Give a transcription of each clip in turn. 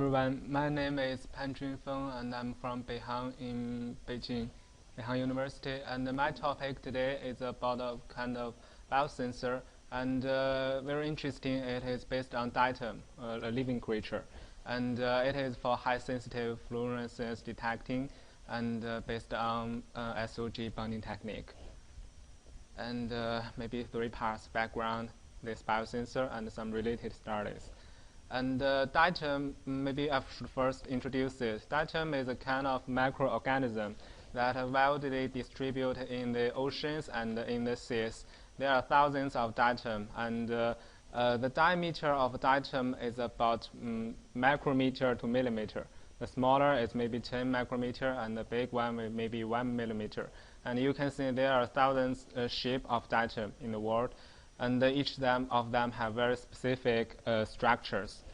Everyone, my name is Junfeng and I'm from Beihang in Beijing, Beihang University. And my topic today is about a kind of biosensor, and very interesting. It is based on Diatom, a living creature, and it is for high-sensitive fluorescence detecting, and based on SOG bonding technique. And maybe 3 parts: background, this biosensor, and some related studies. And diatom, maybe I should first introduce it. Diatom is a kind of microorganism that are widely distributed in the oceans and in the seas. There are thousands of diatom, and the diameter of diatom is about micrometer to millimeter. The smaller is maybe 10 micrometer, and the big one may be 1 millimeter. And you can see there are thousands shapes of diatom in the world, and each of them have very specific structures.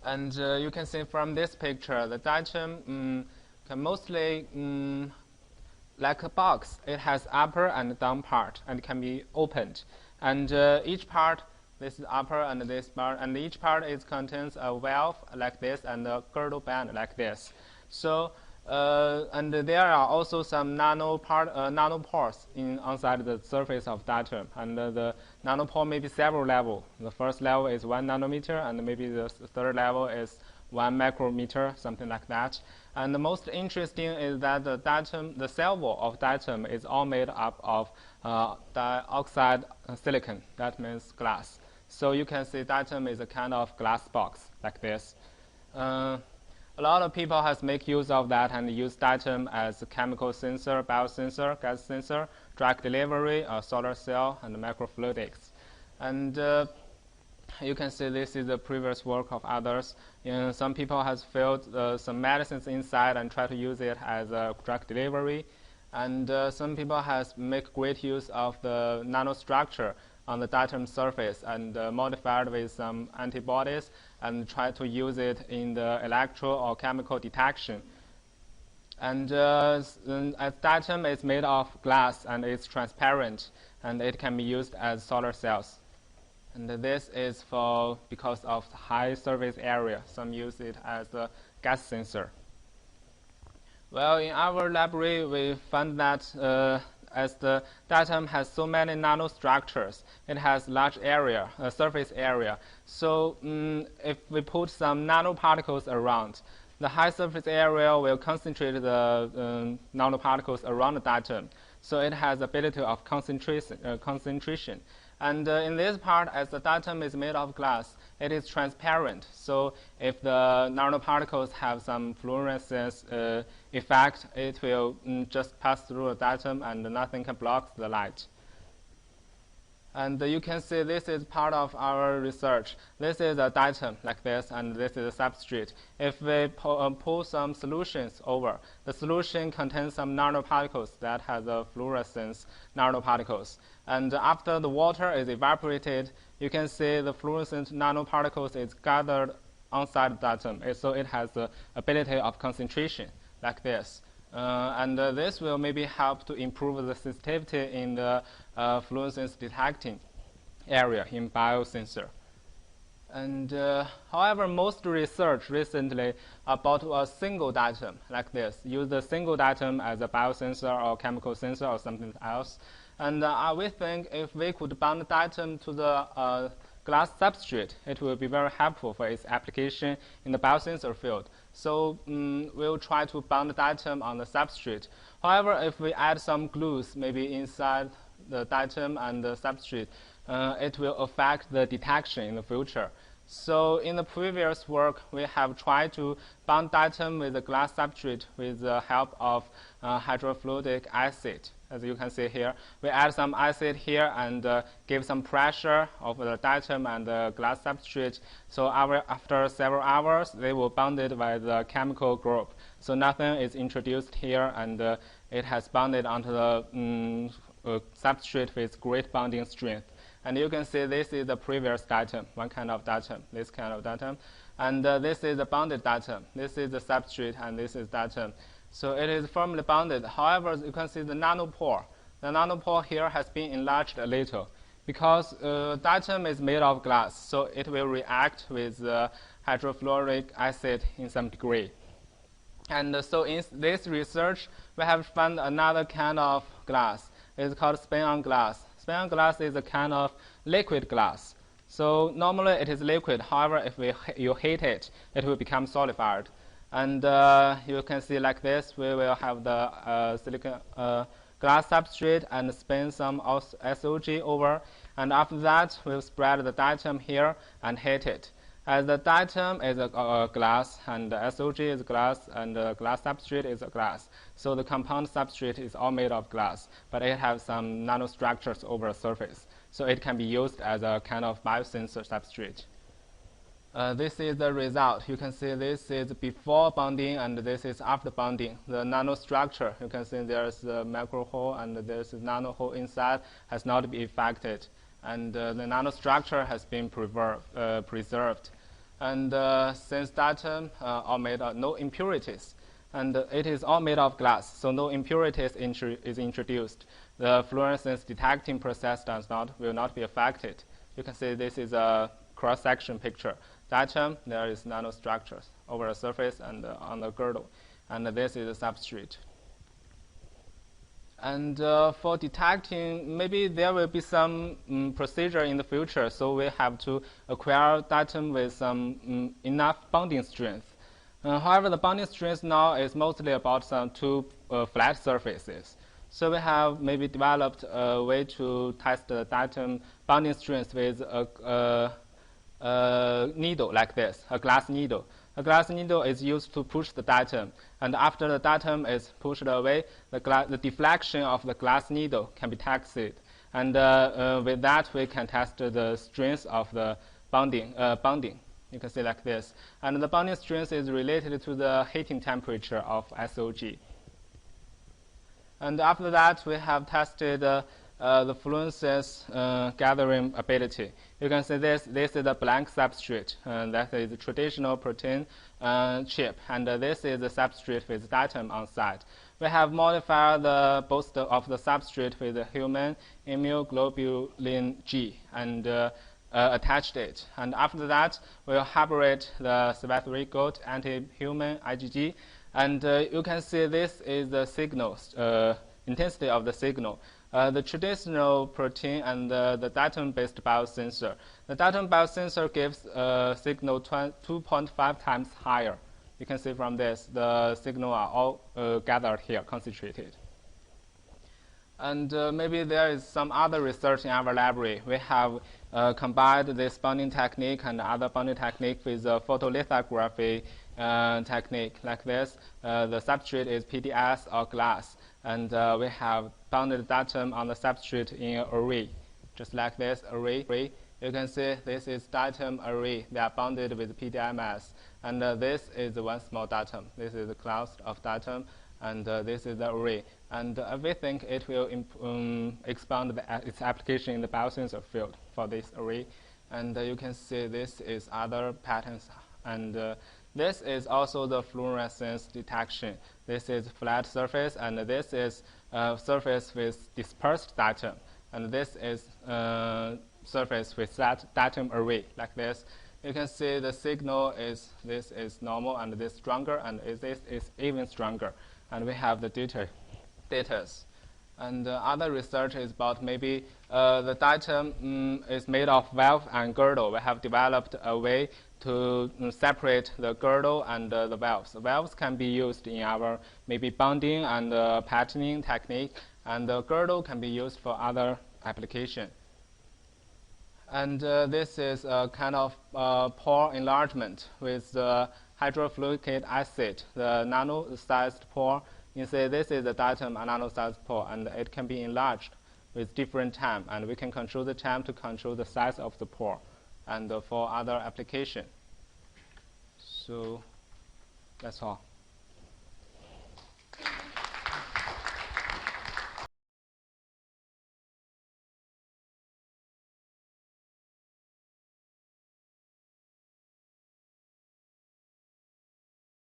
And you can see from this picture, the diatom can mostly, like a box, it has upper and down part, and can be opened. And each part, this is upper and this part, and each part contains a valve like this and a girdle band like this. So and there are also some nanopores outside the surface of diatom, and the nanopore may be several levels. The first level is 1 nanometer, and maybe the third level is 1 micrometer, something like that. And the most interesting is that the cell wall of diatom is all made up of dioxide silicon. That means glass. So you can see diatom is a kind of glass box like this. A lot of people has make use of that and use diatom as a chemical sensor, biosensor, gas sensor, drug delivery, solar cell, and microfluidics. And you can see this is the previous work of others. Some people has filled some medicines inside and try to use it as a drug delivery. And some people has make great use of the nanostructure on the diatom surface and modified with some antibodies and try to use it in the electro or chemical detection. And as diatom is made of glass and it's transparent, and it can be used as solar cells. And this is because of the high surface area. Some use it as a gas sensor. Well, in our library, we found that as the diatom has so many nanostructures, it has large area, surface area. So if we put some nanoparticles around, the high surface area will concentrate the nanoparticles around the diatom. So it has ability of concentration. And in this part, as the diatom is made of glass, it is transparent. So if the nanoparticles have some fluorescence effect, it will just pass through the diatom and nothing can block the light. And you can see this is part of our research. This is a diatom like this, and this is a substrate. If we pull some solutions over, the solution contains some nanoparticles that has a fluorescence nanoparticles. And after the water is evaporated, you can see the fluorescent nanoparticles is gathered outside the diatom. So it has the ability of concentration like this. And this will maybe help to improve the sensitivity in the fluorescence detecting area in biosensor. And however, most research recently about a single diatom like this, use the single diatom as a biosensor or chemical sensor or something else. And we think if we could bond diatom to the glass substrate, it will be very helpful for its application in the biosensor field. So we'll try to bond diatom on the substrate. However, if we add some glues maybe inside the diatom and the substrate, it will affect the detection in the future. So in the previous work, we have tried to bond diatom with the glass substrate with the help of hydrofluoric acid. As you can see here, we add some acid here and give some pressure of the diatom and the glass substrate. So after several hours, they will bonded by the chemical group. So nothing is introduced here, and it has bonded onto the substrate with great bonding strength. And you can see this is the previous diatom, one kind of diatom, this kind of diatom. And this is the bonded diatom. This is the substrate, and this is diatom. So it is firmly bonded. However, you can see the nanopore. The nanopore here has been enlarged a little. because diatom is made of glass, so it will react with hydrofluoric acid in some degree. And so in this research, we have found another kind of glass. It's called spin-on glass. Spin-on glass is a kind of liquid glass. So normally it is liquid. However, if you heat it, it will become solidified. And you can see like this, we will have the silicon glass substrate and spin some SOG over. And after that, we'll spread the diatom here and heat it. As the diatom is a glass, and the SOG is glass, and the glass substrate is a glass. So the compound substrate is all made of glass, but it has some nanostructures over the surface. So it can be used as a kind of biosensor substrate. This is the result. You can see this is before bonding and this is after bonding. The nanostructure, you can see there's a macro hole and there's a nano hole inside, has not been affected. And the nanostructure has been preserved. And since diatom are made of no impurities, and it is all made of glass, so no impurities is introduced. The fluorescence detecting process will not be affected. You can see this is a cross-section picture. Diatom, there is nanostructures over the surface and on the girdle, and this is the substrate. And for detecting, maybe there will be some procedure in the future, so we have to acquire diatom with some enough bonding strength. However, the bonding strength now is mostly about some two flat surfaces. So we have maybe developed a way to test the diatom bonding strength with a needle like this, a glass needle. A glass needle is used to push the diatom, and after the diatom is pushed away, the deflection of the glass needle can be tested. And with that, we can test the strength of the bonding. You can see like this. And the bonding strength is related to the heating temperature of SOG. And after that, we have tested the fluorescence gathering ability. You can see this is a blank substrate, that is a traditional protein chip, and this is the substrate with diatom on side. We have modified the booster of the substrate with the human immunoglobulin G and attached it. And after that, we'll hybrid the Swift-Gold anti-human IgG, and you can see this is the signal, intensity of the signal. The traditional protein and the diatom-based biosensor. The diatom biosensor gives a signal 2.5 times higher. You can see from this, the signal are all gathered here, concentrated. And maybe there is some other research in our library. We have combined this bonding technique and other bonding technique with photolithography technique like this. The substrate is PDS or glass. And we have bounded diatom on the substrate in an array, just like this array. You can see this is diatom array. They are bounded with PDMS. And this is one small diatom. This is a cluster of diatom, and this is the array. And we think it will expand its application in the biosensor field for this array. And you can see this is other patterns. And this is also the fluorescence detection. This is flat surface, and this is surface with dispersed diatom. And this is surface with that diatom array, like this. You can see the signal this is normal, and this stronger, and this is even stronger. And we have the data. And other research is about maybe the diatom is made of valve and girdle. We have developed a way to separate the girdle and the valves. The valves can be used in our maybe bonding and patterning technique, and the girdle can be used for other application. And this is a kind of pore enlargement with the hydrofluoric acid, the nano-sized pore. You see this is the diatom, a nano-sized pore, and it can be enlarged with different time, and we can control the time to control the size of the pore and for other application. So that's all.